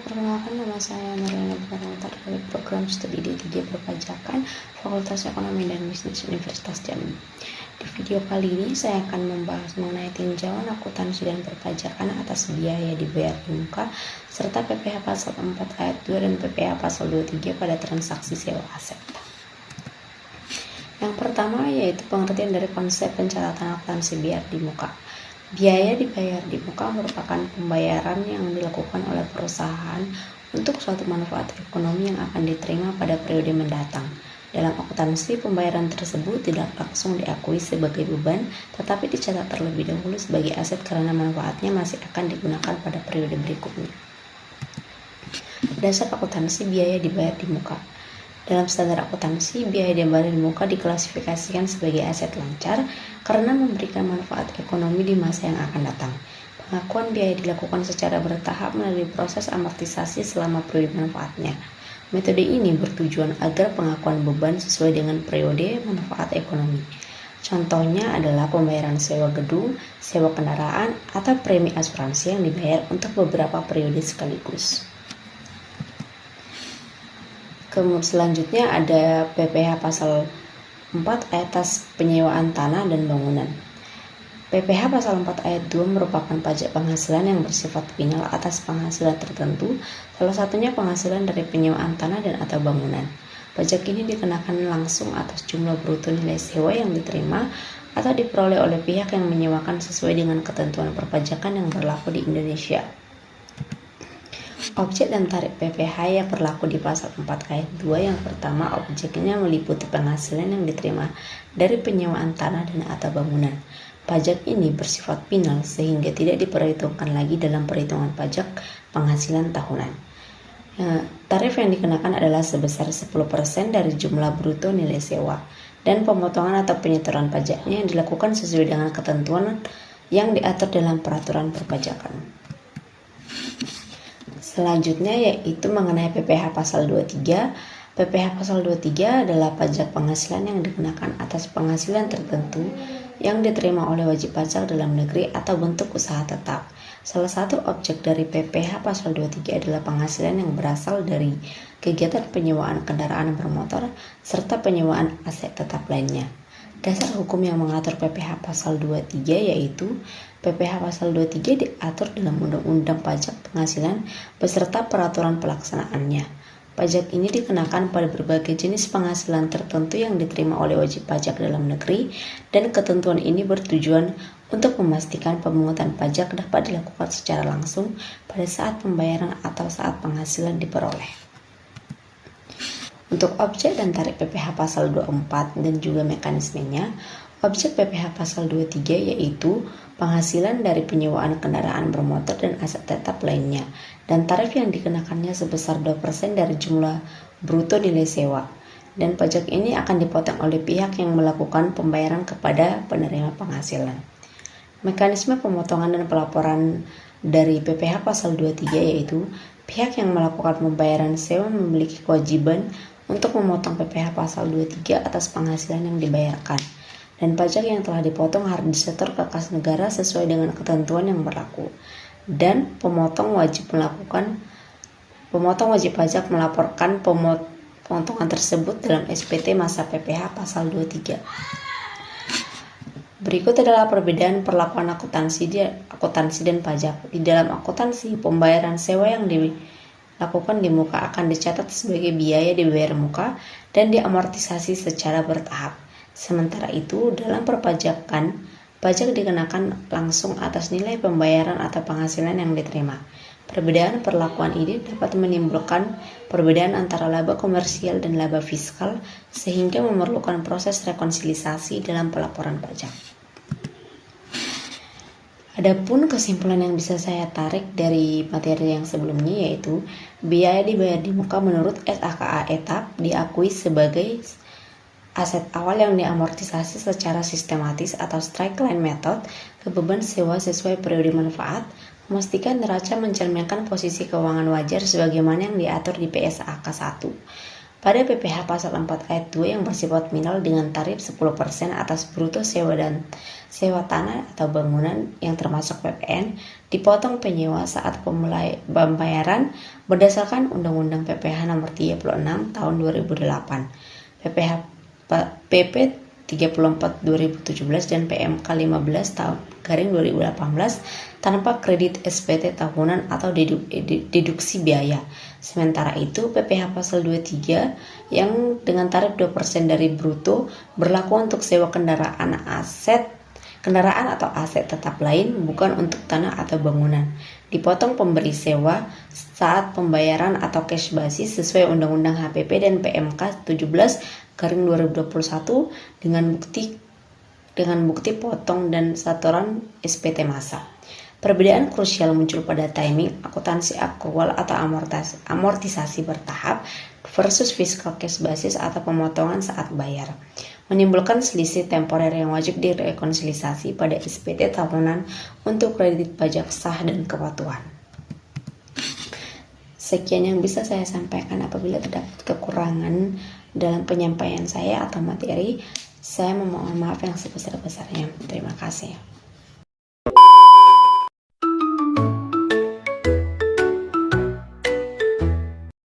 Perkenalkan, nama saya Mariana Bukarnata dari program studi D3 Perpajakan Fakultas Ekonomi dan Bisnis Universitas Jambi. Di video kali ini saya akan membahas mengenai tinjauan akuntansi dan perpajakan atas biaya dibayar di muka serta PPh pasal 4 ayat 2 dan PPh pasal 23 pada transaksi sewa aset. Yang pertama yaitu pengertian dari konsep pencatatan akuntansi biaya di muka. Biaya dibayar di muka merupakan pembayaran yang dilakukan oleh perusahaan untuk suatu manfaat ekonomi yang akan diterima pada periode mendatang. Dalam akuntansi, pembayaran tersebut tidak langsung diakui sebagai beban, tetapi dicatat terlebih dahulu sebagai aset karena manfaatnya masih akan digunakan pada periode berikutnya. Dasar akuntansi biaya dibayar di muka. Dalam standar akuntansi, biaya dibayar di muka diklasifikasikan sebagai aset lancar karena memberikan manfaat ekonomi di masa yang akan datang. Pengakuan biaya dilakukan secara bertahap melalui proses amortisasi selama periode manfaatnya. Metode ini bertujuan agar pengakuan beban sesuai dengan periode manfaat ekonomi. Contohnya adalah pembayaran sewa gedung, sewa kendaraan, atau premi asuransi yang dibayar untuk beberapa periode sekaligus. Selanjutnya ada PPh pasal 4 atas penyewaan tanah dan bangunan. PPh pasal 4 ayat 2 merupakan pajak penghasilan yang bersifat final atas penghasilan tertentu, salah satunya penghasilan dari penyewaan tanah dan atau bangunan. Pajak ini dikenakan langsung atas jumlah bruto nilai sewa yang diterima atau diperoleh oleh pihak yang menyewakan sesuai dengan ketentuan perpajakan yang berlaku di Indonesia. Objek dan tarif PPh yang berlaku di pasal 4 ayat 2 yang pertama, objeknya meliputi penghasilan yang diterima dari penyewaan tanah dan atau bangunan. Pajak ini bersifat final sehingga tidak diperhitungkan lagi dalam perhitungan pajak penghasilan tahunan. Tarif yang dikenakan adalah sebesar 10% dari jumlah bruto nilai sewa dan pemotongan atau penyetoran pajaknya yang dilakukan sesuai dengan ketentuan yang diatur dalam peraturan perpajakan. Selanjutnya yaitu mengenai PPh pasal 23. PPh pasal 23 adalah pajak penghasilan yang dikenakan atas penghasilan tertentu yang diterima oleh wajib pajak dalam negeri atau bentuk usaha tetap. Salah satu objek dari PPh pasal 23 adalah penghasilan yang berasal dari kegiatan penyewaan kendaraan bermotor serta penyewaan aset tetap lainnya. Dasar hukum yang mengatur PPh pasal 23 yaitu PPh pasal 23 diatur dalam Undang-Undang Pajak Penghasilan beserta peraturan pelaksanaannya. Pajak ini dikenakan pada berbagai jenis penghasilan tertentu yang diterima oleh wajib pajak dalam negeri dan ketentuan ini bertujuan untuk memastikan pemungutan pajak dapat dilakukan secara langsung pada saat pembayaran atau saat penghasilan diperoleh. Untuk objek dan tarif PPh pasal 24 dan juga mekanismenya, objek PPh pasal 23 yaitu penghasilan dari penyewaan kendaraan bermotor dan aset tetap lainnya, dan tarif yang dikenakannya sebesar 2% dari jumlah bruto nilai sewa. Dan pajak ini akan dipotong oleh pihak yang melakukan pembayaran kepada penerima penghasilan. Mekanisme pemotongan dan pelaporan dari PPh pasal 23 yaitu pihak yang melakukan pembayaran sewa memiliki kewajiban untuk memotong PPh pasal 23 atas penghasilan yang dibayarkan, dan pajak yang telah dipotong harus disetor ke kas negara sesuai dengan ketentuan yang berlaku. Dan pemotong wajib pajak melaporkan pemotongan tersebut dalam SPT masa PPh pasal 23. Berikut adalah perbedaan perlakuan akuntansi dan pajak. Di dalam akuntansi, pembayaran sewa yang dilakukan di muka akan dicatat sebagai biaya dibayar muka dan diamortisasi secara bertahap. Sementara itu, dalam perpajakan, pajak dikenakan langsung atas nilai pembayaran atau penghasilan yang diterima. Perbedaan perlakuan ini dapat menimbulkan perbedaan antara laba komersial dan laba fiskal sehingga memerlukan proses rekonsiliasi dalam pelaporan pajak. Adapun kesimpulan yang bisa saya tarik dari materi yang sebelumnya yaitu biaya dibayar di muka menurut SAKA etap diakui sebagai aset awal yang diamortisasi secara sistematis atau straight line method ke beban sewa sesuai periode manfaat, memastikan neraca mencerminkan posisi keuangan wajar sebagaimana yang diatur di PSAK 1. Pada PPh pasal 4 ayat 2 yang bersifat minimal dengan tarif 10% atas bruto sewa dan sewa tanah atau bangunan yang termasuk PPN, dipotong penyewa saat pembayaran berdasarkan Undang-Undang PPh Nomor 36 Tahun 2008, PP 34 2017 dan PMK 15 Tahun 2018 tanpa kredit SPT tahunan atau deduksi biaya. Sementara itu, PPh pasal 23 yang dengan tarif 2% dari bruto berlaku untuk sewa kendaraan atau aset tetap lain, bukan untuk tanah atau bangunan. Dipotong pemberi sewa saat pembayaran atau cash basis sesuai Undang-Undang HPP dan PMK 17/2021 dengan bukti potong dan setoran SPT massa. Perbedaan krusial muncul pada timing akuntansi akrual atau amortisasi bertahap versus fiskal cash basis atau pemotongan saat bayar, menimbulkan selisih temporer yang wajib direkonsiliasi pada SPT tahunan untuk kredit pajak sah dan kepatuhan. Sekian yang bisa saya sampaikan. Apabila terdapat kekurangan dalam penyampaian saya atau materi, saya memohon maaf yang sebesar-besarnya. Terima kasih.